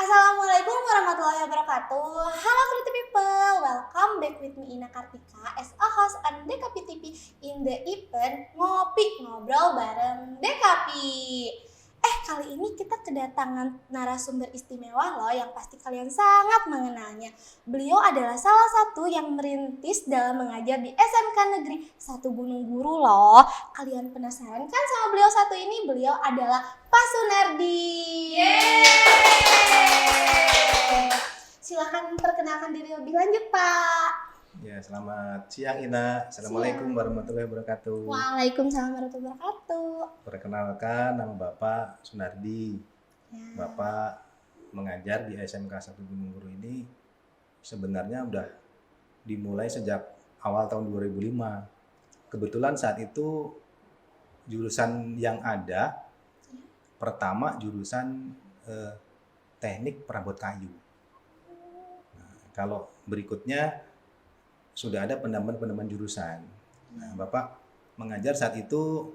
Assalamualaikum warahmatullahi wabarakatuh. Halo pretty people, welcome back with me Ina Kartika as a host on Dekapi TV in the event Ngopi Ngobrol bareng Dekapi. Kali ini kita kedatangan narasumber istimewa loh yang pasti kalian sangat mengenalnya. Beliau adalah salah satu yang merintis dalam mengajar di SMK Negeri 1 Gunung Guru loh. Kalian penasaran kan sama beliau satu ini? Beliau adalah Pak Sunardi. Silakan perkenalkan diri lebih lanjut, Pak. Ya, selamat siang Ina. Assalamualaikum warahmatullahi wabarakatuh. Waalaikumsalam warahmatullahi wabarakatuh. Perkenalkan, nama Bapak Sunardi. Ya. Bapak mengajar di SMK 1 Gunung Guru ini sebenarnya udah dimulai sejak awal tahun 2005. Kebetulan saat itu jurusan yang ada pertama jurusan teknik perabot kayu. Nah, kalau berikutnya sudah ada penambahan jurusan. Nah, Bapak mengajar saat itu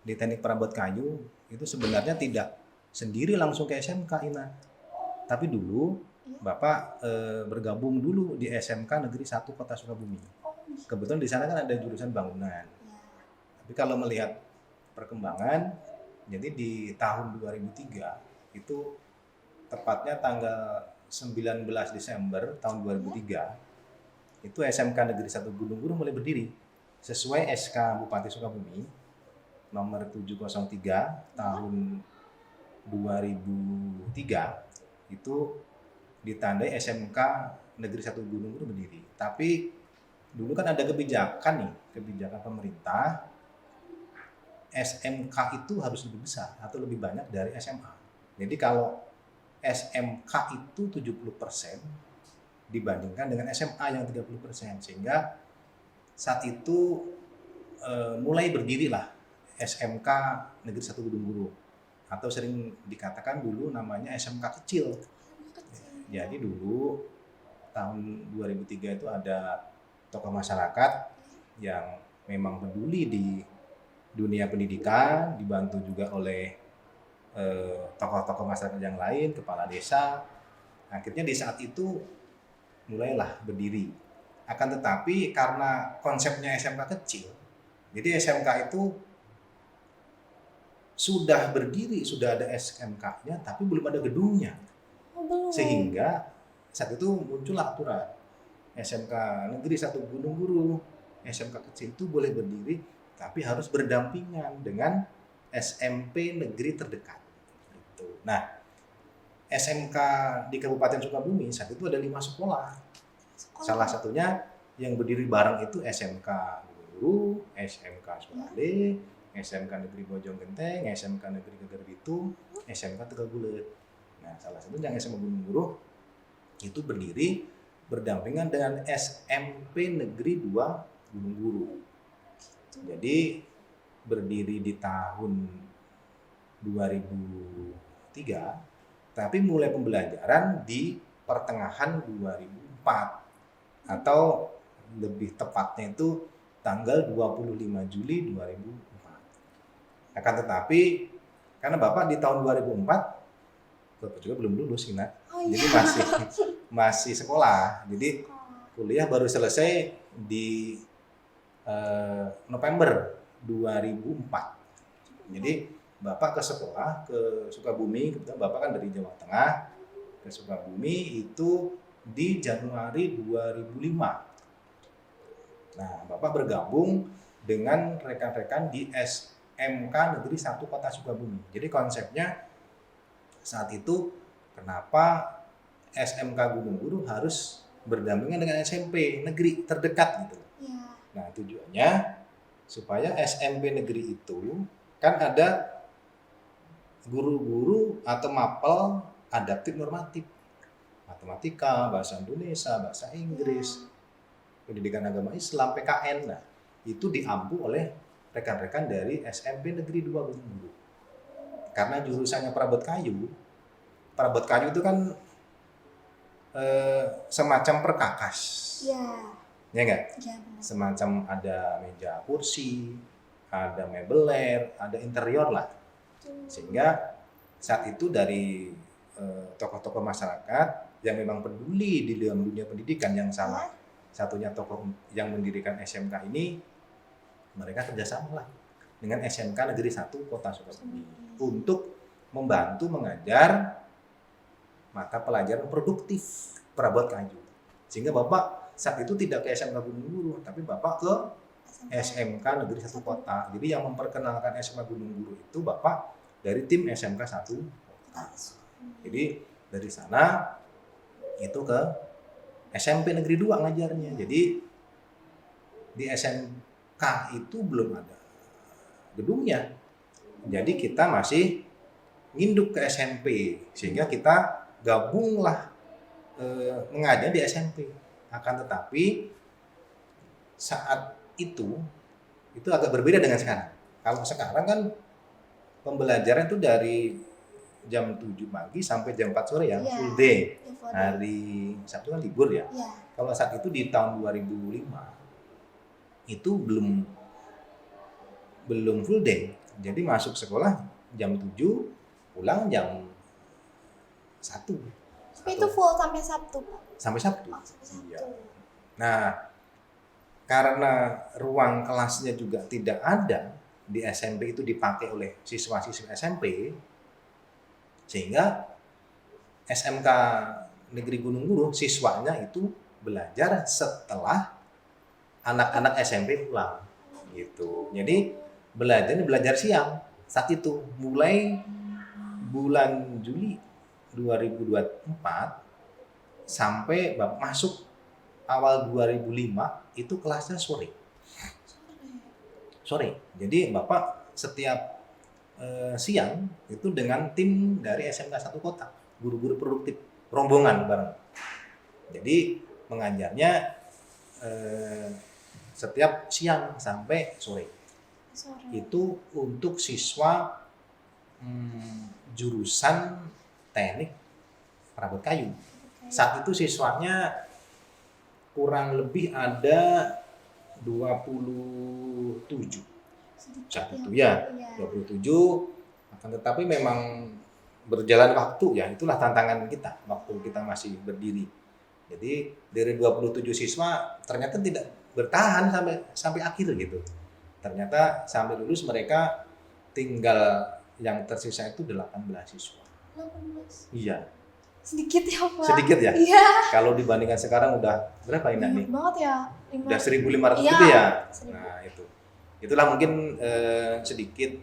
di teknik perabot kayu itu sebenarnya tidak sendiri langsung ke SMK Ina. Tapi dulu Bapak bergabung dulu di SMK Negeri 1 Kota Sukabumi. Kebetulan di sana kan ada jurusan bangunan. Tapi kalau melihat perkembangan, jadi di tahun 2003 itu tepatnya tanggal 19 Desember tahun 2003 itu SMK Negeri 1 Gunung Guru mulai berdiri sesuai SK Bupati Sukabumi nomor 703 tahun 2003 itu ditandai SMK Negeri 1 Gunung Guru berdiri. Tapi dulu kan ada kebijakan pemerintah SMK itu harus lebih besar atau lebih banyak dari SMA. Jadi kalau SMK itu 70% dibandingkan dengan SMA yang 30%, sehingga saat itu mulai berdirilah SMK Negeri 1 Gunung Guru atau sering dikatakan dulu namanya SMK kecil. Jadi dulu tahun 2003 itu ada tokoh masyarakat yang memang peduli di dunia pendidikan, dibantu juga oleh tokoh-tokoh masyarakat yang lain, kepala desa. Akhirnya di saat itu mulailah berdiri. Akan tetapi karena konsepnya SMK kecil, jadi SMK itu sudah berdiri, sudah ada SMK-nya, tapi belum ada gedungnya. Sehingga saat itu muncul aturan SMK Negeri 1 Gunung Guru, SMK kecil itu boleh berdiri, tapi harus berdampingan dengan SMP negeri terdekat. Nah, SMK di Kabupaten Sukabumi saat itu ada 5 sekolah. Salah satunya yang berdiri bareng itu SMK Guru, SMK Sulade, SMK Negeri Bojonggenteng, SMK Negeri Geger Bitung, SMK Tegagulet. Nah, salah satunya yang SMK Gunung Guru itu berdiri berdampingan dengan SMP Negeri 2 Gunung Guru. Jadi berdiri di tahun 2003, tapi mulai pembelajaran di pertengahan 2004 atau lebih tepatnya itu tanggal 25 Juli 2004. Akan tetapi karena Bapak di tahun 2004 Bapak juga belum lulus Ina. Jadi masih sekolah. Jadi kuliah baru selesai di November 2004. Jadi Bapak ke sekolah ke Sukabumi, kebetulan Bapak kan dari Jawa Tengah ke Sukabumi itu di Januari 2005. Nah, Bapak bergabung dengan rekan-rekan di SMK Negeri 1 Kota Sukabumi. Jadi konsepnya saat itu kenapa SMK Gunung Guru harus berdampingan dengan SMP negeri terdekat gitu. Nah, tujuannya supaya SMP negeri itu kan ada guru-guru atau mapel adaptif normatif, matematika, bahasa Indonesia, bahasa Inggris, pendidikan agama Islam, PKN. Nah, itu diampu oleh rekan-rekan dari SMP Negeri 2 Gunung Guru. Karena jurusannya perabot kayu itu kan semacam perkakas. Ya enggak? Ya, semacam ada meja kursi, ada mebeler, ada interior lah. Sehingga saat itu dari tokoh-tokoh masyarakat yang memang peduli di dalam dunia pendidikan, yang salah satunya tokoh yang mendirikan SMK ini, mereka kerjasama lah dengan SMK Negeri 1 Kota Sukabumi untuk membantu mengajar mata pelajaran produktif perabot kayu. Sehingga Bapak saat itu tidak ke SMK Gunung Guru, tapi Bapak ke SMK Negeri 1 Kota. Jadi yang memperkenalkan SMK Gunung Guru itu Bapak dari tim SMK 1 Kota. Jadi dari sana itu ke SMP Negeri 2 ngajarnya. Jadi di SMK itu belum ada gedungnya. Jadi kita masih nginduk ke SMP, sehingga kita gabunglah mengajar di SMP. Akan tetapi saat itu agak berbeda dengan sekarang. Kalau sekarang kan pembelajaran itu dari jam 7 pagi sampai jam 4 sore ya, full day. Hari Sabtu kan libur ya. Kalau saat itu di tahun 2005 itu belum full day. Jadi masuk sekolah jam 7, pulang jam 1. Tapi itu full sampai Sabtu, Pak? Sampai Sabtu. Oh, sampai Sabtu. Iya. Nah, karena ruang kelasnya juga tidak ada di SMP itu dipakai oleh siswa-siswi SMP, sehingga SMK Negeri Gunung Guru siswanya itu belajar setelah anak-anak SMP pulang gitu. Jadi belajar siang saat itu, mulai bulan Juli 2024 sampai Bapak masuk awal 2005 itu kelasnya sore. Jadi Bapak setiap siang itu dengan tim dari SMK 1 Kota, guru-guru produktif, rombongan bareng. Jadi mengajarnya setiap siang sampai sore. Itu untuk siswa jurusan teknik perabot kayu. Saat itu siswanya kurang lebih ada 27 saat itu ya, 27. Akan tetapi memang berjalan waktu ya, itulah tantangan kita waktu kita masih berdiri. Jadi dari 27 siswa ternyata tidak bertahan sampai akhir gitu. Ternyata sampai lulus mereka tinggal yang tersisa itu 18 siswa. 18. Iya. Sedikit ya, Pak? Sedikit ya? Iya. Kalau dibandingkan sekarang udah berapa ini nih? Banget ya. Udah 1.500 iya, gitu ya? 1.000. Nah itu. Itulah mungkin sedikit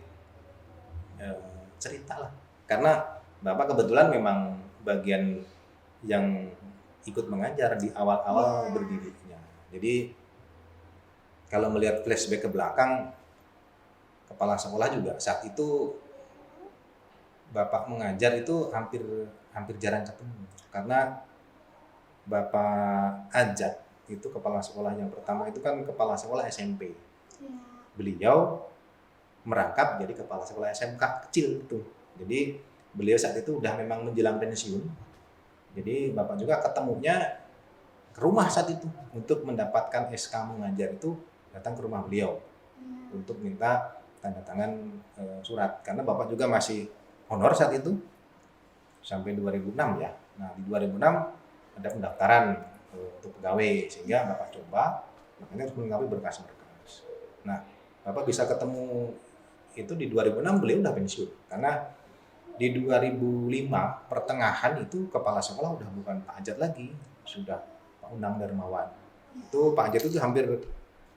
cerita lah. Karena Bapak kebetulan memang bagian yang ikut mengajar di awal-awal berdirinya. Jadi kalau melihat flashback ke belakang, kepala sekolah juga saat itu Bapak mengajar itu hampir jarang ketemu, karena Bapak Ajat itu kepala sekolah yang pertama itu kan kepala sekolah SMP. Beliau merangkap jadi kepala sekolah SMK kecil itu. Jadi beliau saat itu udah memang menjelang pensiun. Jadi Bapak juga ketemunya ke rumah saat itu untuk mendapatkan SK mengajar, itu datang ke rumah beliau untuk minta tanda tangan surat, karena Bapak juga masih honor saat itu sampai 2006 ya. Nah di 2006 ada pendaftaran untuk pegawai, sehingga Bapak coba, makanya harus melengkapi berkas-berkas. Nah Bapak bisa ketemu itu di 2006, beliau udah pensiun, karena di 2005 pertengahan itu kepala sekolah udah bukan Pak Ajat lagi, sudah Pak Unang Darmawan. Itu Pak Ajat itu hampir,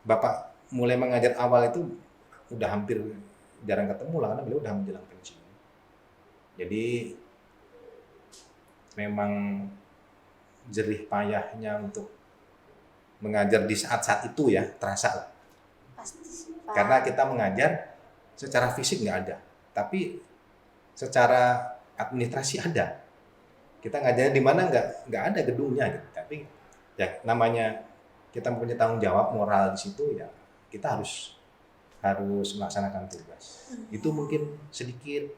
Bapak mulai mengajar awal itu udah hampir jarang ketemu lah, karena beliau udah menjelang pensiun. Jadi memang jerih payahnya untuk mengajar di saat-saat itu ya, terasa lah. Pasti, Pak. Karena kita mengajar secara fisik nggak ada, tapi secara administrasi ada. Kita ngajarnya di mana nggak ada gedungnya gitu. Tapi ya namanya kita punya tanggung jawab moral di situ ya, kita harus melaksanakan tugas. Itu mungkin sedikit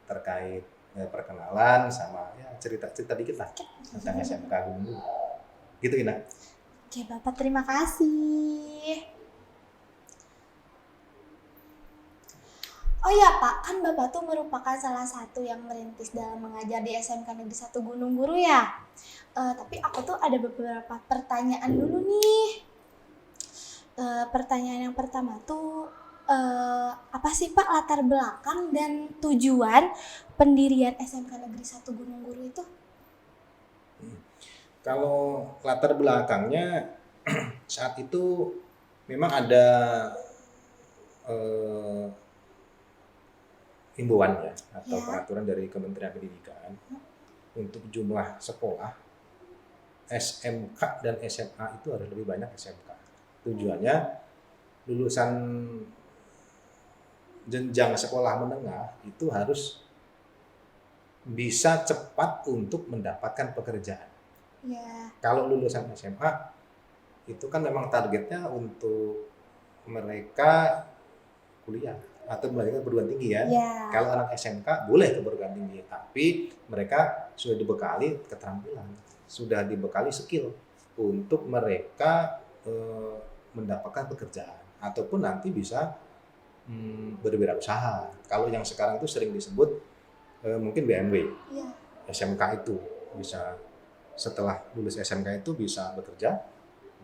terkait perkenalan sama ya cerita dikit lah tentang SMK Gunung Guru. Gitu Ina. Oke Bapak, terima kasih. Oh ya Pak, kan Bapak tuh merupakan salah satu yang merintis dalam mengajar di SMK Negeri 1 Gunung Guru ya. Tapi aku tuh ada beberapa pertanyaan dulu nih. Pertanyaan yang pertama tuh, apa sih Pak latar belakang dan tujuan pendirian SMK Negeri 1 Gunung Guru itu? Kalau latar belakangnya saat itu memang ada eh, himbauan ya atau Ya. peraturan dari Kementerian Pendidikan untuk jumlah sekolah SMK dan SMA itu harus lebih banyak SMK. Tujuannya lulusan jenjang sekolah menengah itu harus bisa cepat untuk mendapatkan pekerjaan. Ya. Kalau lulusan SMA itu kan memang targetnya untuk mereka kuliah atau melanjutkan perguruan tinggi ya. Ya. Kalau anak SMK boleh ke perguruan tinggi, tapi mereka sudah dibekali keterampilan, sudah dibekali skill untuk mereka mendapatkan pekerjaan ataupun nanti bisa berwirausaha. Kalau yang sekarang itu sering disebut mungkin BMW, Ya. SMK itu bisa setelah lulus SMK itu bisa bekerja,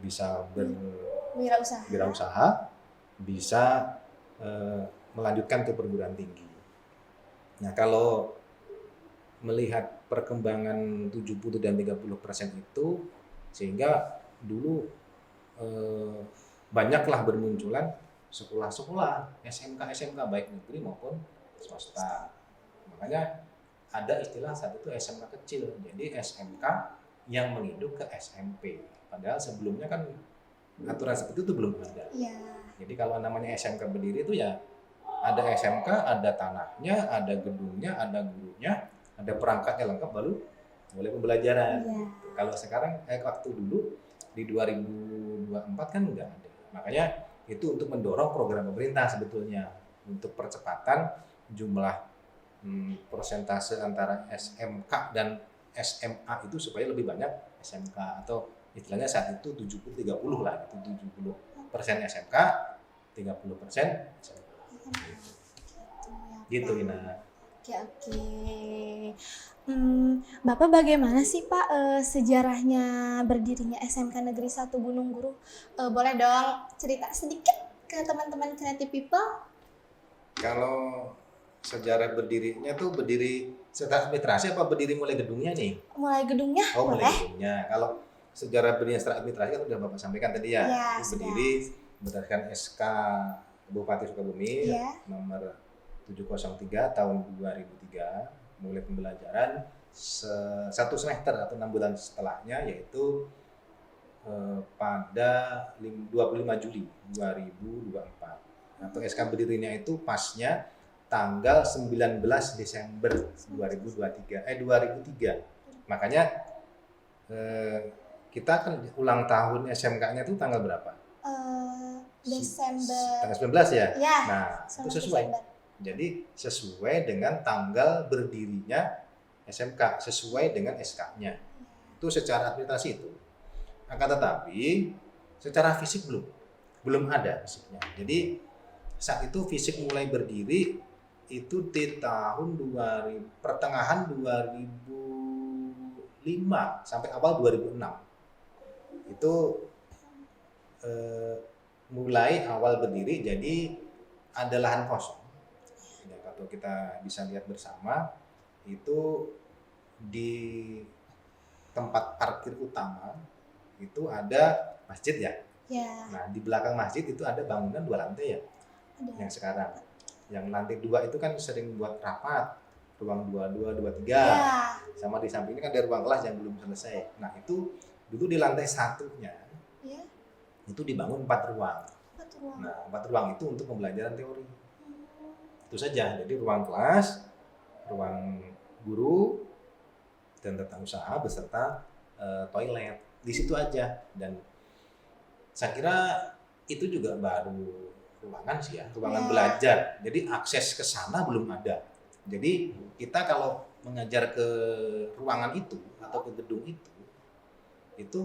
bisa Wirausaha. berwirausaha, bisa melanjutkan ke perguruan tinggi. Nah, kalau melihat perkembangan 70 dan 30% itu, sehingga dulu banyaklah bermunculan sekolah-sekolah SMK baik negeri maupun swasta. Makanya ada istilah saat itu SMK kecil, jadi SMK yang menginduk ke SMP. Padahal sebelumnya kan aturan seperti itu belum ada. Ya. Jadi kalau namanya SMK berdiri itu ya ada SMK, ada tanahnya, ada gedungnya, ada gurunya, ada perangkatnya lengkap baru mulai pembelajaran. Ya. Kalau sekarang waktu dulu di 2024 kan enggak ada. Makanya itu untuk mendorong program pemerintah sebetulnya untuk percepatan jumlah persentase antara SMK dan SMA itu supaya lebih banyak SMK atau istilahnya saat itu 70-30 lah, itu 70% SMK, 30% SMA. Gitu Ina. Oke. Bapak bagaimana sih Pak sejarahnya berdirinya SMK Negeri 1 Gunung Guru? Boleh dong cerita sedikit ke teman-teman Creative People? Kalau sejarah berdirinya tuh berdiri setelah administrasi apa berdiri mulai gedungnya nih? Mulai gedungnya Oh, mulai boleh? gedungnya. Kalau sejarah berdirinya setelah administrasi kan udah Bapak sampaikan tadi ya. Ya, Itu sudah. berdiri berdasarkan SK Bupati Sukabumi Ya. nomor 703 tahun 2003, mulai pembelajaran satu semester atau 6 bulan setelahnya, yaitu pada 25 Juli 2024. Atau SK berdirinya itu pasnya tanggal 19 Desember 2003. Makanya kita kan ulang tahun SMK-nya itu tanggal berapa? Desember. Tanggal 19 ya? Ya. Nah, itu sesuai. Desember. Jadi sesuai dengan tanggal berdirinya SMK, sesuai dengan SK-nya. Itu secara administrasi itu. Akan tetapi secara fisik belum ada fisiknya. Jadi saat itu fisik mulai berdiri itu di tahun pertengahan 2005 sampai awal 2006. Itu mulai awal berdiri, jadi ada lahan kosong. Ya, kalau kita bisa lihat bersama itu di tempat parkir utama itu ada masjid ya. Ya. Nah, di belakang masjid itu ada bangunan 2 lantai ya. Ada. Yang sekarang. Yang lantai 2 itu kan sering buat rapat, ruang 22, 23. Ya. Sama di samping ini kan ada ruang kelas yang belum selesai. Nah, itu dulu di lantai satunya Ya. itu dibangun 4 ruang. 4 ruang. Nah, 4 ruang itu untuk pembelajaran teori. Itu saja. Jadi ruang kelas, ruang guru, dan tata usaha beserta toilet. Di situ aja. Dan saya kira itu juga baru ruangan sih ya, ruangan belajar. Jadi akses ke sana belum ada. Jadi kita kalau mengajar ke ruangan itu atau ke gedung itu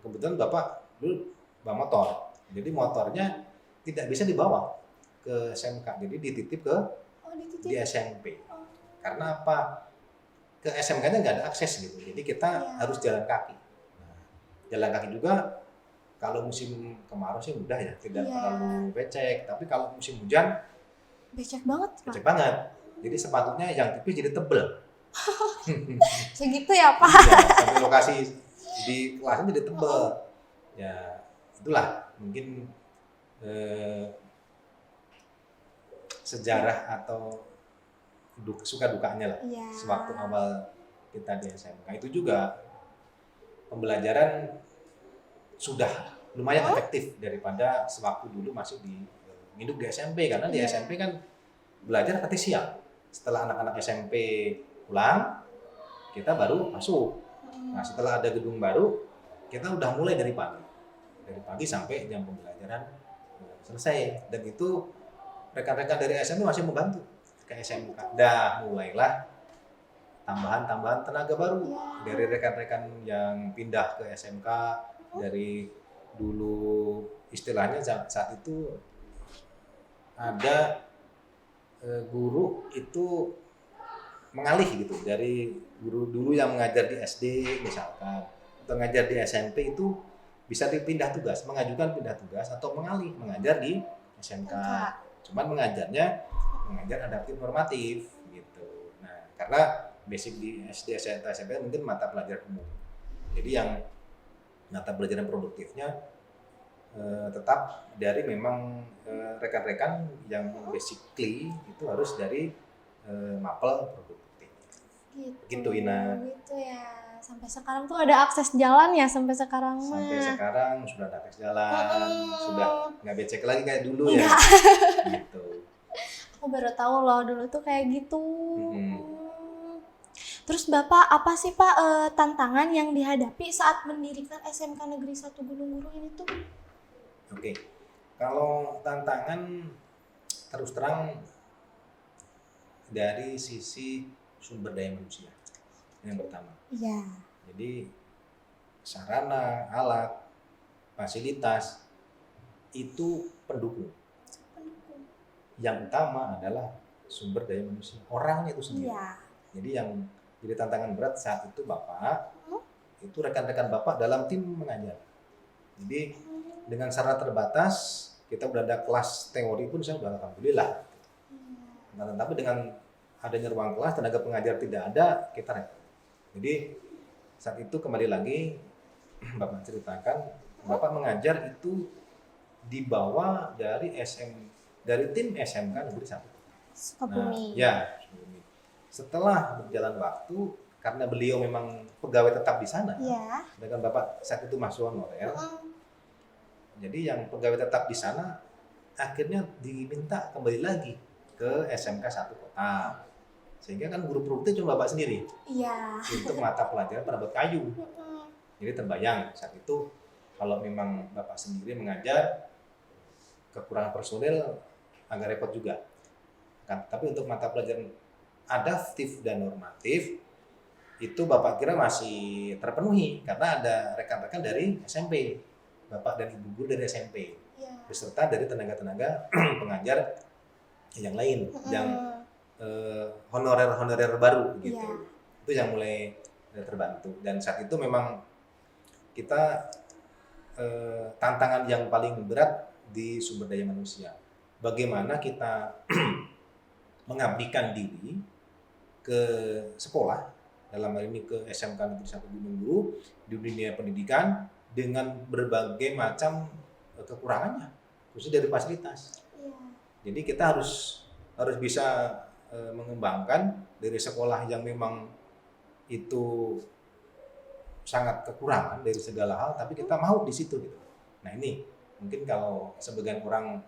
kebetulan Bapak dulu bawa motor. Jadi motornya tidak bisa dibawa ke SMK, jadi dititip ke Oh, di dititip. SMP. Oh. Karena apa? Ke SMK-nya nggak ada akses gitu, jadi kita Iya. harus jalan kaki. Nah, jalan kaki juga kalau musim kemarau sih mudah ya, tidak Iya. terlalu becek. Tapi kalau musim hujan Becek banget, Pak. becek banget. Jadi sepatunya yang tipis jadi tebel. Segitu ya, Pak? Iya, sampai lokasi di kelasnya jadi tebel. Ya itulah mungkin sejarah atau suka dukanya lah Iya. sewaktu awal kita di SMK. Itu juga pembelajaran sudah lumayan efektif daripada sewaktu dulu masih di hidup di SMP, karena di Iya. SMP kan belajar nanti siang. Setelah anak-anak SMP pulang, kita baru masuk. Nah, setelah ada gedung baru, kita udah mulai dari pagi. Dari pagi sampai jam pembelajaran selesai. Dan itu rekan-rekan dari SMP masih membantu ke SMK. Dah mulailah tambahan tenaga baru dari rekan-rekan yang pindah ke SMK. Dari dulu istilahnya saat itu ada guru itu mengalih gitu, dari guru dulu yang mengajar di SD misalkan atau mengajar di SMP itu bisa dipindah tugas, mengajukan pindah tugas atau mengalih mengajar di SMK. Cuman mengajar adaptif normatif gitu. Nah, karena basic di SD atau SMP mungkin mata pelajaran umum. Jadi yang mata pelajaran produktifnya tetap dari memang rekan-rekan yang basically itu harus dari mapel produktif. Gitu Ina. Gitu ya. Sampai sekarang tuh ada akses jalan ya sampai sekarang mah. Sampai sekarang sudah ada akses jalan, sudah nggak becek lagi kayak dulu ya. Gitu. Aku baru tahu loh dulu tuh kayak gitu. Terus Bapak apa sih Pak tantangan yang dihadapi saat mendirikan SMK Negeri 1 Gunung Guru ini tuh? Oke, kalau tantangan terus terang dari sisi sumber daya manusia yang pertama. Iya. Jadi sarana, alat, fasilitas itu pendukung. Yang utama adalah sumber daya manusia, orangnya itu sendiri. Iya. Jadi yang jadi tantangan berat saat itu Bapak, itu rekan-rekan Bapak dalam tim mengajar. Jadi dengan sarana terbatas, kita udah ada kelas teori pun saya udah alhamdulillah. Nah, tapi dengan adanya ruang kelas, tenaga pengajar tidak ada, kita repot. Jadi saat itu kembali lagi Bapak ceritakan, Bapak mengajar itu dibawa dari tim SMK Negeri 1. Sukabumi. Nah, ya, setelah berjalan waktu, karena beliau memang pegawai tetap di sana, dengan Bapak saat itu mahasiswa honorer, jadi yang pegawai tetap di sana akhirnya diminta kembali lagi ke SMK 1 kota. Sehingga kan guru produktif cuma Bapak sendiri. Iya. Untuk mata pelajaran penambah kayu. Jadi terbayang saat itu kalau memang Bapak sendiri mengajar, kekurangan personil agak repot juga. Kan, tapi untuk mata pelajaran adaptif dan normatif itu Bapak kira masih terpenuhi karena ada rekan-rekan dari SMP, Bapak dan Ibu guru dari SMP, beserta dari tenaga-tenaga pengajar yang lain, yang honorer baru gitu. Itu yang mulai terbantu. Dan saat itu memang kita tantangan yang paling berat di sumber daya manusia. Bagaimana kita mengabdikan diri ke sekolah, dalam hal ini ke SMK Negeri 1 Gunung Guru di dunia pendidikan dengan berbagai macam kekurangannya, khususnya dari fasilitas. Jadi kita harus bisa mengembangkan dari sekolah yang memang itu sangat kekurangan dari segala hal, tapi kita mau di situ gitu. Nah ini mungkin kalau sebagian orang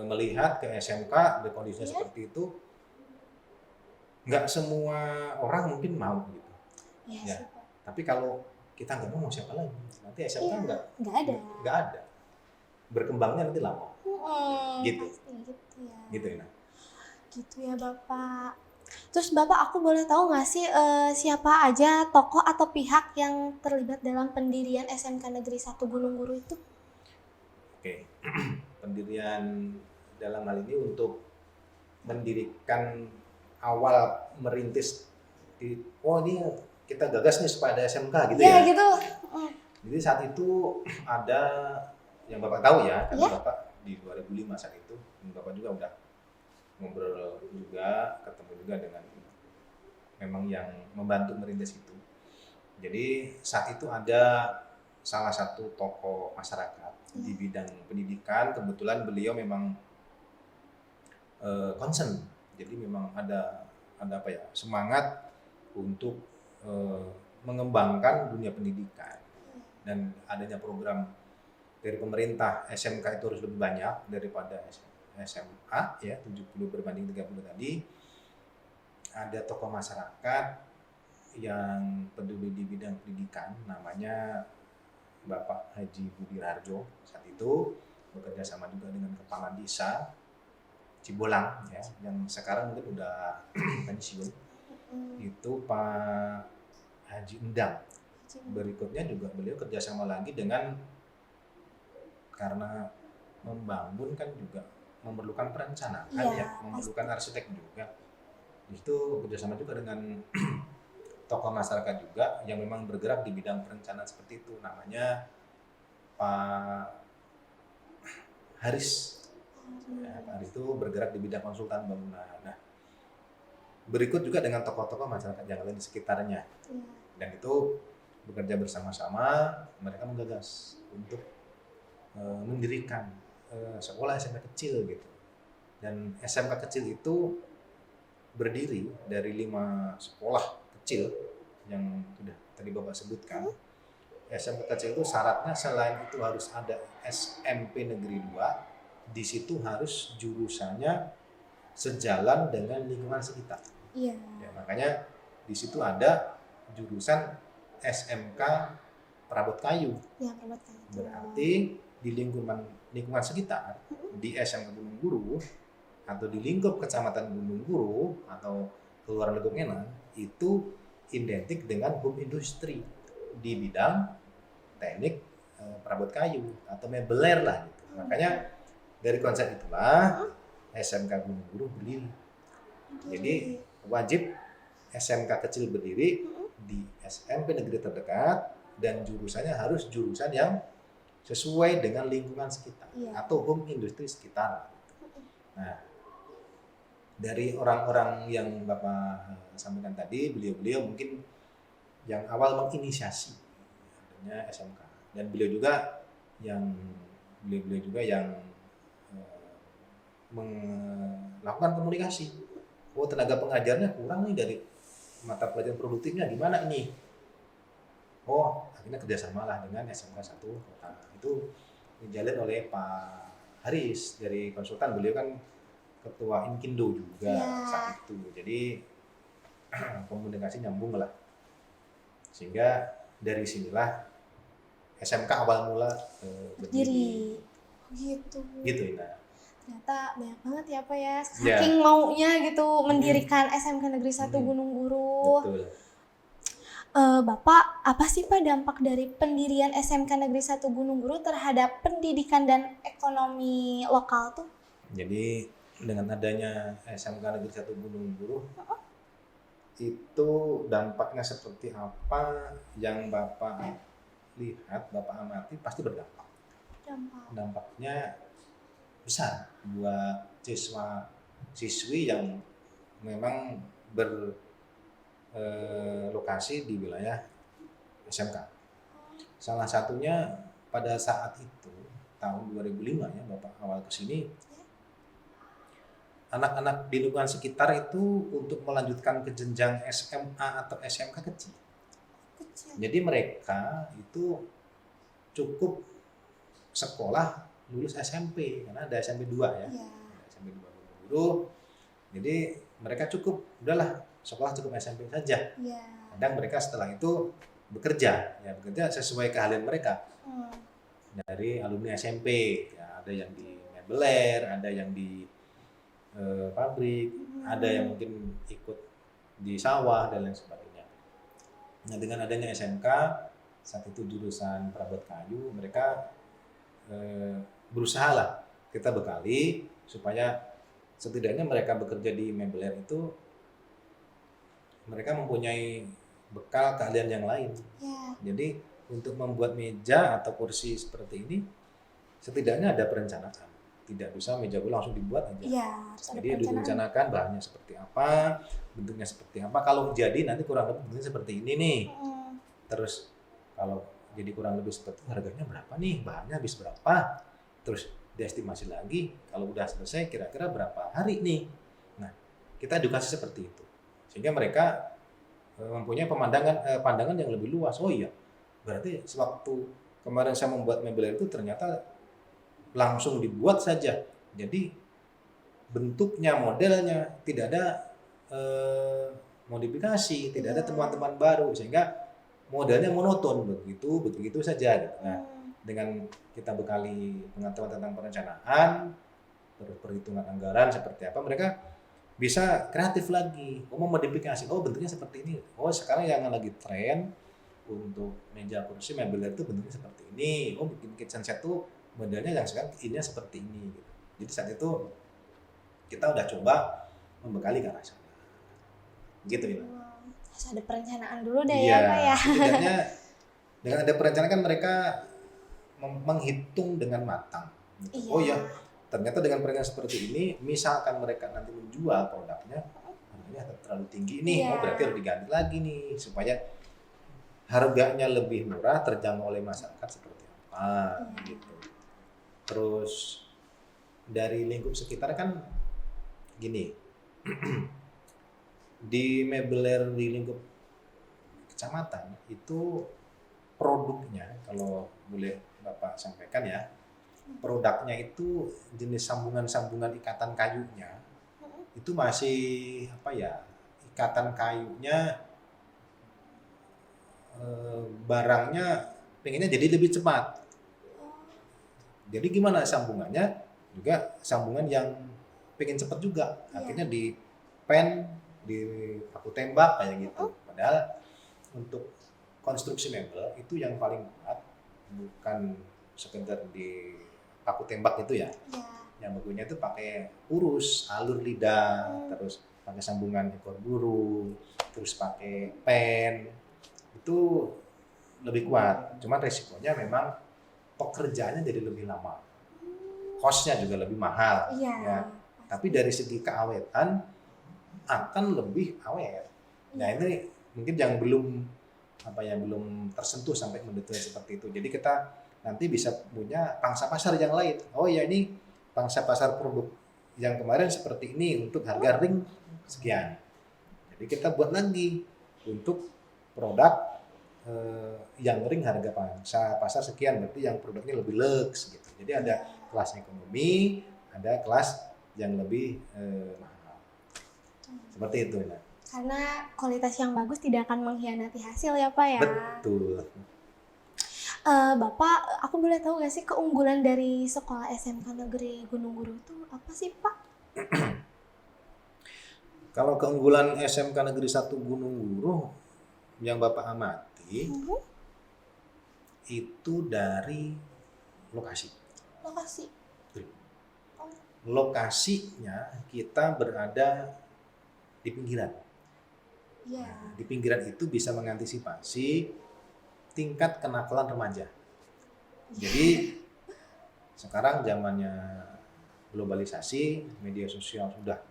melihat ke SMK di kondisinya seperti itu, nggak semua orang mungkin mau gitu. Ya. Tapi kalau kita nggak mau siapa lagi? Nanti SMK nggak ada. Berkembangnya nanti lama. Gitu. Gitu ya. Gitu ya Bapak. Terus Bapak aku boleh tahu nggak sih siapa aja tokoh atau pihak yang terlibat dalam pendirian SMK Negeri 1 Gunung Guru itu? Oke. pendirian dalam hal ini untuk mendirikan awal merintis ini kita gagas nih supaya ada SMK gitu Iya ya. gitu. Jadi saat itu ada yang Bapak tahu ya, karena Iya. Bapak di 2005 saat itu, dan Bapak juga udah ngobrol juga, ketemu juga dengan memang yang membantu merintis itu. Jadi saat itu ada salah satu tokoh masyarakat di bidang pendidikan, kebetulan beliau memang concern. Jadi memang ada apa ya, semangat untuk mengembangkan dunia pendidikan, dan adanya program dari pemerintah SMK itu harus lebih banyak daripada SMA ya, 70 berbanding 30 tadi. Ada tokoh masyarakat yang peduli di bidang pendidikan, namanya Bapak Haji Budi Rarjo, saat itu bekerja sama juga dengan kepala desa Cibolang ya, yang sekarang mungkin udah pensiun, itu Pak Haji Endang. Berikutnya juga beliau kerjasama lagi dengan, karena membangun kan juga memerlukan perencanaan ya, memerlukan arsitek juga. Di situ kerjasama juga dengan tokoh masyarakat juga yang memang bergerak di bidang perencanaan seperti itu, namanya Pak Haris. Ya, Pak Haris itu bergerak di bidang konsultan bangunan. Nah, berikut juga dengan tokoh-tokoh masyarakat yang lain di sekitarnya. Dan itu bekerja bersama-sama, mereka menggagas untuk mendirikan sekolah SMK kecil gitu. Dan SMK kecil itu berdiri dari 5 sekolah kecil yang sudah tadi Bapak sebutkan. SMK kecil itu syaratnya selain itu harus ada SMP Negeri 2, di situ harus jurusannya sejalan dengan lingkungan sekitar. Iya. Ya, makanya di situ ada jurusan SMK Perabot Kayu. Ya, Perabot Kayu. Berarti di lingkungan sekitar, di SMK Gunung Guru atau di lingkup Kecamatan Gunung Guru atau Kelurahan Legok Enang itu identik dengan home industry di bidang teknik perabot kayu atau mebeler lah gitu. Makanya dari konsep itulah SMK Gunung Guru berdiri. Jadi wajib SMK kecil berdiri di SMP negeri terdekat, dan jurusannya harus jurusan yang sesuai dengan lingkungan sekitar atau home industry sekitar. Nah, dari orang-orang yang Bapak sampaikan tadi, beliau-beliau mungkin yang awal menginisiasi adanya SMK, dan beliau juga yang melakukan komunikasi. Oh, tenaga pengajarnya kurang nih dari mata pelajaran produktifnya, gimana ini? Oh, akhirnya kerjasamalah dengan SMK 1 Kota. Itu dijalin oleh Pak Haris dari konsultan, beliau kan ketua Inkindo juga saat itu. Jadi komunikasi nyambung lah. Sehingga dari sinilah SMK awal mula berdiri. Gitu. Gitu, Ina. Ternyata banyak banget ya Pak ya, saking maunya gitu mendirikan SMK Negeri 1 Gunung Guru. Betul. Bapak, apa sih Pak dampak dari pendirian SMK Negeri 1 Gunung Guru terhadap pendidikan dan ekonomi lokal tuh? Jadi dengan adanya SMK Negeri 1 Gunung Guru, itu dampaknya seperti apa yang Bapak lihat, Bapak amati, pasti berdampak. Dampaknya besar buat siswa-siswi yang memang berlokasi di wilayah SMK. Salah satunya pada saat itu tahun 2005 ya, Bapak awal kesini, anak-anak di lingkungan sekitar itu untuk melanjutkan ke jenjang SMA atau SMK kecil. Jadi mereka itu cukup sekolah lulus SMP, karena ada SMP 2 ya. SMP 2 Guru. Jadi mereka cukup, udahlah sekolah cukup SMP saja. Kadang mereka setelah itu bekerja sesuai keahlian mereka. Dari alumni SMP, ya, ada yang di mebeler, ada yang di pabrik, ada yang mungkin ikut di sawah dan lain sebagainya. Nah, dengan adanya SMK saat itu jurusan perabot kayu, mereka berusaha lah kita bekali supaya setidaknya mereka bekerja di Mebler itu mereka mempunyai bekal keahlian yang lain. Ya. Jadi untuk membuat meja atau kursi seperti ini setidaknya ada perencanaan. Tidak bisa meja langsung dibuat aja. Iya, harus ada Jadi perencanaan. direncanakan bahannya seperti apa, bentuknya seperti apa. Kalau jadi nanti kurang lebih bentuknya seperti ini nih. Terus kalau jadi kurang lebih seperti harganya berapa nih, bahannya habis berapa. Terus diestimasi lagi kalau udah selesai kira-kira berapa hari nih. Nah, kita edukasi seperti itu. Sehingga mereka mempunyai pandangan yang lebih luas. Oh iya, berarti sewaktu kemarin saya membuat mebel itu ternyata langsung dibuat saja. Jadi bentuknya, modelnya tidak ada modifikasi, tidak ada teman-teman baru sehingga modelnya monoton begitu saja. Gitu. Nah, dengan kita bekali pengetahuan tentang perencanaan, terus perhitungan anggaran seperti apa, mereka bisa kreatif lagi. Oh, memodifikasi. Oh, bentuknya seperti ini. Oh, sekarang yang lagi tren untuk meja kursi mebel itu bentuknya seperti ini. Oh, bikin kitchen set tuh modelnya yang sekarang ini seperti ini. Gitu. Jadi saat itu kita udah coba membekali ke arah sana. Gitu ya. Harus ada perencanaan dulu deh Iya, ya Pak ya. setidaknya dengan ada perencanaan kan mereka menghitung dengan matang. Gitu. Iya. Oh ya, ternyata dengan perencanaan seperti ini, misalkan mereka nanti menjual produknya, harganya terlalu tinggi nih, Iya. oh berarti harus diganti lagi nih supaya harganya lebih murah, terjangkau oleh masyarakat seperti apa, gitu. Terus dari lingkup sekitar kan gini, di Mebler di lingkup kecamatan itu produknya kalau boleh Bapak sampaikan ya, produknya itu jenis sambungan-sambungan ikatan kayunya itu masih apa ya, ikatan kayunya barangnya pengennya jadi lebih cepat. Jadi gimana sambungannya juga sambungan yang pengen cepat juga, akhirnya di pen, di paku tembak kayak gitu. Padahal untuk konstruksi mebel itu yang paling kuat bukan sekedar di paku tembak itu ya. Yang bagunya itu pakai urus, alur lidah, terus pakai sambungan ekor burung, terus pakai pen, itu lebih kuat. Cuman resikonya memang pekerjaannya jadi lebih lama, costnya juga lebih mahal. Ya. Tapi dari segi keawetan akan lebih awet. Nah ini mungkin yang belum tersentuh sampai mendetail seperti itu. Jadi kita nanti bisa punya pangsa pasar yang lain. Oh ya, ini pangsa pasar produk yang kemarin seperti ini untuk harga ring sekian. Jadi kita buat lagi untuk produk yang ring harga pangsa pasar sekian, berarti yang produknya lebih lux gitu. Jadi ada kelas ekonomi, ada kelas yang lebih mahal. Seperti itu. Nah. Karena kualitas yang bagus tidak akan mengkhianati hasil ya Pak ya. Betul. Bapak, aku boleh tahu gak sih keunggulan dari sekolah SMK Negeri Gunung Guru itu apa sih Pak? Kalau keunggulan SMK Negeri 1 Gunung Guru yang Bapak amati itu dari lokasi. Lokasinya kita berada di pinggiran. Nah, di pinggiran itu bisa mengantisipasi tingkat kenakalan remaja. Jadi sekarang zamannya globalisasi, media sosial sudah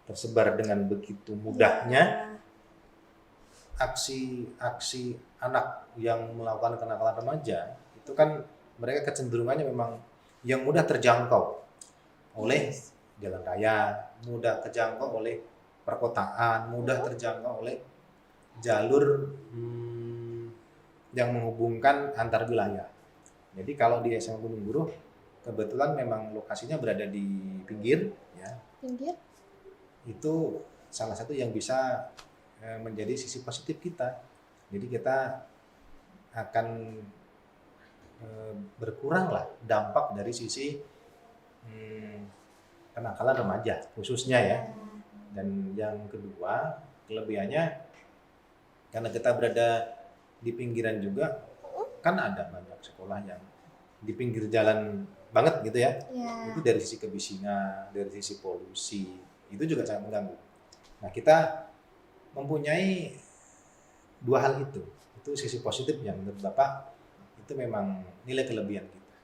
tersebar dengan begitu mudahnya. Aksi anak yang melakukan kenakalan remaja itu kan mereka kecenderungannya memang yang mudah terjangkau oleh jalan raya, mudah terjangkau oleh perkotaan, mudah terjangkau oleh jalur yang menghubungkan antar wilayah. Jadi kalau di SMK Gunung Guru kebetulan memang lokasinya berada di pinggir, ya. Pinggir? Itu salah satu yang bisa menjadi sisi positif kita. Jadi kita akan berkuranglah dampak dari sisi kenakalan remaja khususnya ya. Dan yang kedua, kelebihannya karena kita berada di pinggiran juga, kan ada banyak sekolah yang di pinggir jalan banget gitu ya. Ya. Itu dari sisi kebisingan, dari sisi polusi, itu juga sangat mengganggu. Nah, kita mempunyai dua hal itu. Itu sisi positif yang menurut Bapak itu memang nilai kelebihan kita.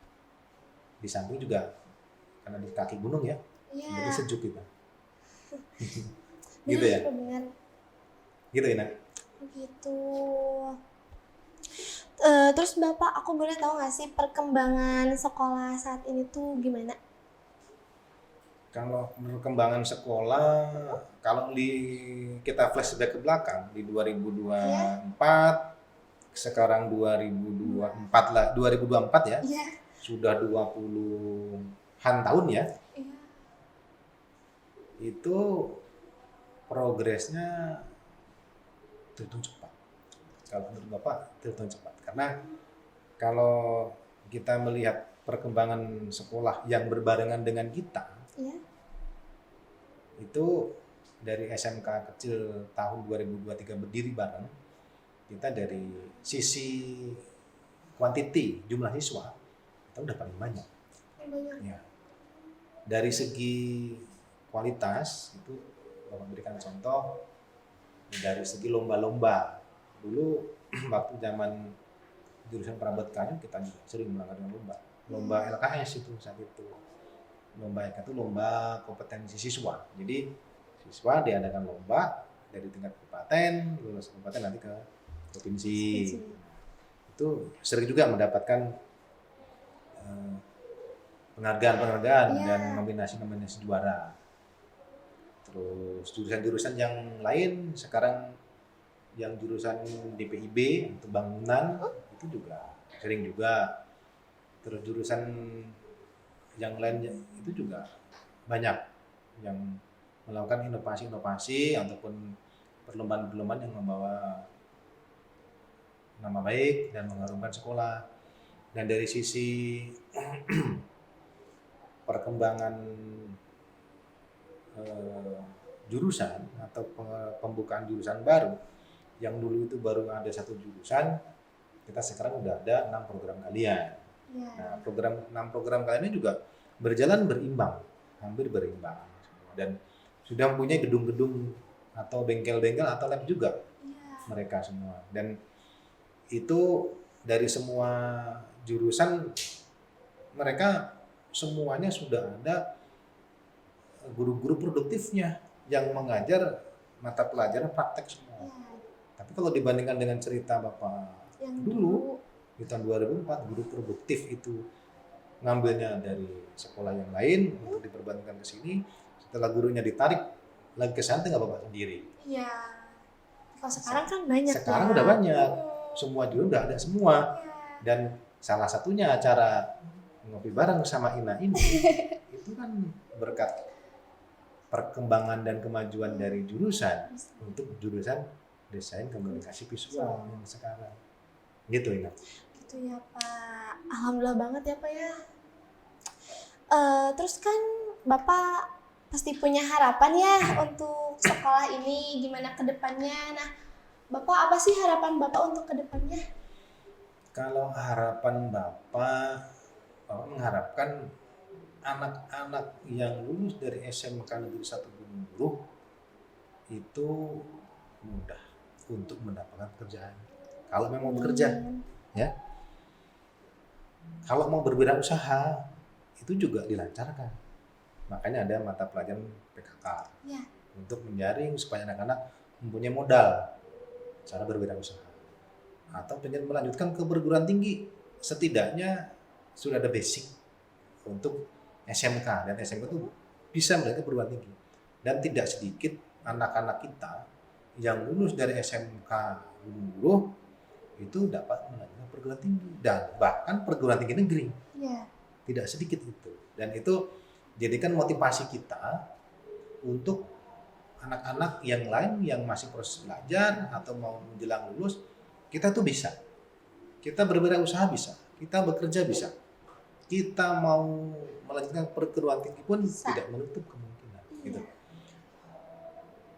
Di samping juga karena di kaki gunung ya, jadi Iya. sejuk kita. Gitu Benar, ya, benar. gitu Ina. Begitu. Terus Bapak, aku boleh tahu nggak sih perkembangan sekolah saat ini tuh gimana? Kalau perkembangan sekolah, kalau kita flashback ke belakang di Iya, 2024, sekarang 2024 lah, 2024 ya, iya, sudah 20-an tahun ya, iya. itu progresnya terhitung cepat. Kalau menurut Bapak terhitung cepat. Karena kalau kita melihat perkembangan sekolah yang berbarengan dengan kita, Iya. itu dari SMK kecil tahun 2023 berdiri bareng, kita dari sisi kuantiti jumlah siswa, kita udah paling banyak. Banyak. Ya. Dari segi kualitas, itu Bapak berikan contoh, dari segi lomba-lomba. Dulu waktu zaman jurusan perabot kayu kita juga sering melakukan lomba LKS itu saat itu. Lomba LKS itu lomba kompetensi siswa. Jadi siswa diadakan lomba dari tingkat kabupaten, lulus kabupaten nanti ke provinsi. Itu sering juga mendapatkan penghargaan dan nominasi juara. Terus jurusan-jurusan yang lain sekarang yang jurusan DPIB atau bangunan itu juga sering juga. Terus jurusan yang lain itu juga banyak yang melakukan inovasi-inovasi ataupun perlombaan-perlombaan yang membawa nama baik dan mengharumkan sekolah. Dan dari sisi perkembangan jurusan atau pembukaan jurusan baru, yang dulu itu baru ada satu jurusan, kita sekarang udah ada 6 program kalian. Nah, 6 program kalian ini juga berjalan berimbang, hampir berimbang, dan sudah mempunyai gedung-gedung atau bengkel-bengkel atau lab juga mereka semua. Dan itu dari semua jurusan mereka semuanya sudah ada guru-guru produktifnya yang mengajar mata pelajaran praktek semua. Tapi kalau dibandingkan dengan cerita Bapak Yang dulu di tahun 2004, guru produktif itu ngambilnya dari sekolah yang lain untuk diperbandingkan ke sini. Setelah gurunya ditarik lagi ke sana tinggal Bapak sendiri. Iya. Kalau sekarang kan banyak. Sekarang udah banyak. Semua jurusan udah ada semua. Dan salah satunya acara ngopi bareng sama Ina ini itu kan berkat perkembangan dan kemajuan dari jurusan untuk jurusan desain komunikasi visual yang sekarang. Gitu Ina. Gitu ya Pak. Alhamdulillah banget ya Pak ya. Terus kan Bapak pasti punya harapan ya untuk sekolah ini gimana ke depannya. Nah, Bapak apa sih harapan Bapak untuk ke depannya? Kalau harapan Bapak mengharapkan anak-anak yang lulus dari SMK Negeri 1 Gunung Buruh itu mudah untuk mendapatkan pekerjaan. Kalau memang bekerja, ya. Kalau mau berwirausaha itu juga dilancarkan. Makanya ada mata pelajaran PKK untuk menjaring supaya anak-anak mempunyai modal cara berwirausaha. Atau pengen melanjutkan ke perguruan tinggi, setidaknya sudah ada basic untuk SMK, dan SMK itu bisa melanjutkan perguruan tinggi. Dan tidak sedikit anak-anak kita yang lulus dari SMK Gunung Buruh itu dapat melanjutkan perguruan tinggi dan bahkan perguruan tinggi negeri. Tidak sedikit itu. Dan itu jadikan motivasi kita untuk anak-anak yang lain yang masih proses belajar atau mau menjelang lulus, kita tuh bisa. Kita berwirausaha bisa, kita bekerja bisa. Kita mau melanjutkan perguruan tinggi pun tidak menutup kemungkinan. Gitu.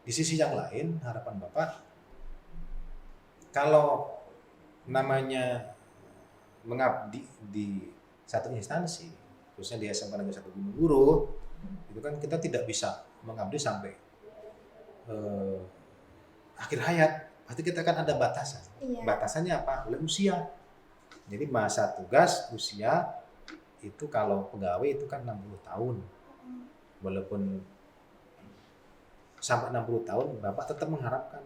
Di sisi yang lain, harapan Bapak, kalau namanya mengabdi di satu instansi, khususnya di SMK Negeri 1 Gunung Guru, itu kan kita tidak bisa mengabdi sampai akhir hayat. Pasti kita kan ada batasan. Iya. Batasannya apa? Oleh usia. Jadi masa tugas usia itu kalau pegawai itu kan 60 tahun. Walaupun sampai 60 tahun, Bapak tetap mengharapkan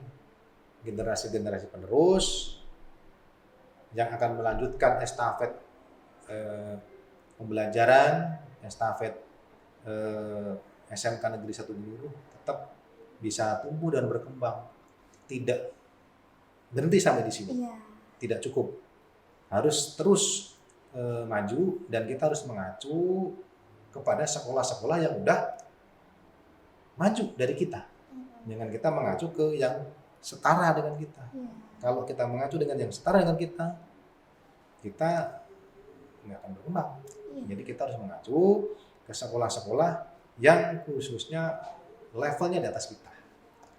generasi-generasi penerus yang akan melanjutkan estafet pembelajaran, estafet SMK Negeri 1 Guru tetap bisa tumbuh dan berkembang. Tidak berhenti sampai di sini. Iya. Tidak cukup. Harus terus maju, dan kita harus mengacu kepada sekolah-sekolah yang udah maju dari kita. Jangan kita mengacu ke yang setara dengan kita. Iya. Kalau kita mengacu dengan yang setara dengan kita nggak akan berkembang. Iya. Jadi kita harus mengacu ke sekolah-sekolah yang khususnya levelnya di atas kita.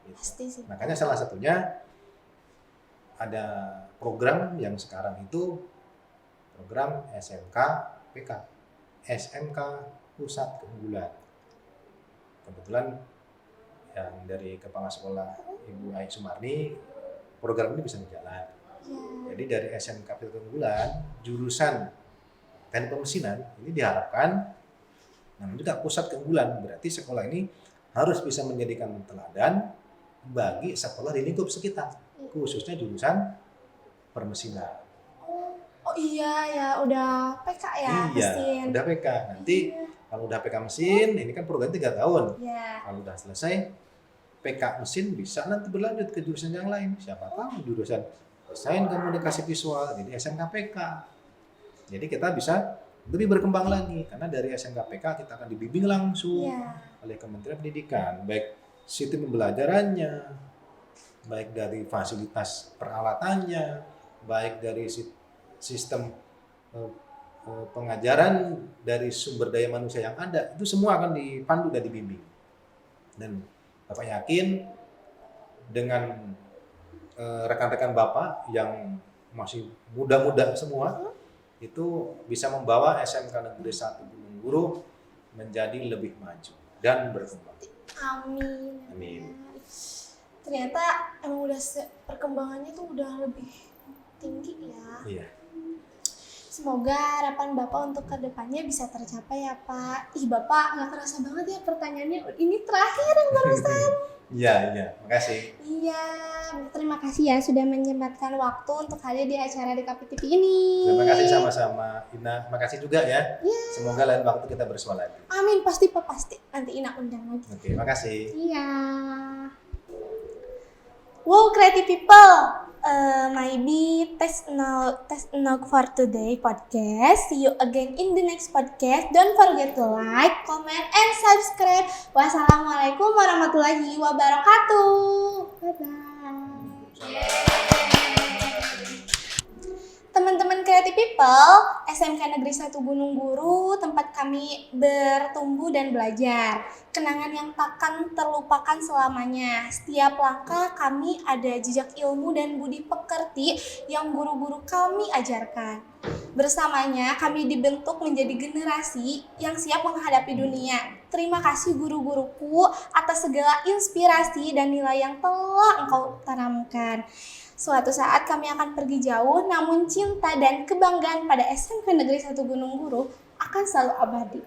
Gitu. Pasti sih. Makanya salah satunya ada program yang sekarang itu program SMK PK, SMK Pusat Keunggulan. Kebetulan yang dari Kepala Sekolah Ibu Ai Sumarni, program ini bisa berjalan. Iya. Jadi dari SMK Pusat Keunggulan, jurusan teknik pemesinan ini diharapkan, namun juga pusat keunggulan, berarti sekolah ini harus bisa menjadikan teladan bagi sekolah di lingkup sekitar, khususnya jurusan permesinan. Oh iya ya, udah PK ya mesin. Udah PK. Nanti kalau udah PK mesin, ini kan program 3 tahun. Iya. Kalau udah selesai PK mesin, bisa nanti berlanjut ke jurusan yang lain. Siapa tahu jurusan desain komunikasi visual, jadi SMK PK. Jadi kita bisa lebih berkembang lagi, karena dari SMK PK kita akan dibimbing langsung oleh Kementerian Pendidikan, baik sistem pembelajarannya, baik dari fasilitas peralatannya, baik dari sistem pengajaran, dari sumber daya manusia yang ada, itu semua akan dipandu dan dibimbing. Dan Bapak yakin dengan rekan-rekan Bapak yang masih muda-muda semua, itu bisa membawa SMK Negeri 1 Gunung Guru menjadi lebih maju dan berkembang. Amin. Amin. Ternyata emang udah perkembangannya tuh udah lebih tinggi ya. Iya. Semoga harapan Bapak untuk kedepannya bisa tercapai ya Pak. Ih Bapak nggak kerasa banget ya pertanyaannya. Ini terakhir yang barusan. Iya, makasih. Iya, terima kasih ya sudah menyempatkan waktu untuk hadir di acara DKP TV ini. Terima kasih sama-sama Ina. Makasih juga ya. Iya. Semoga lain waktu kita bersua lagi. Amin, pasti Pak, pasti. Nanti Ina undang lagi. Oke, makasih. Iya. Wow, creative people. Maybe that's enough for today podcast. See you again in the next podcast. Don't forget to like, comment, and subscribe. Wassalamualaikum warahmatullahi wabarakatuh. Bye-bye. Teman-teman Creative People, SMK Negeri 1 Gunung Guru, tempat kami bertumbuh dan belajar. Kenangan yang takkan terlupakan selamanya. Setiap langkah kami ada jejak ilmu dan budi pekerti yang guru-guru kami ajarkan. Bersamanya kami dibentuk menjadi generasi yang siap menghadapi dunia. Terima kasih guru-guruku atas segala inspirasi dan nilai yang telah engkau tanamkan. Suatu saat kami akan pergi jauh, namun cinta dan kebanggaan pada SMK Negeri 1 Gunung Guru akan selalu abadi.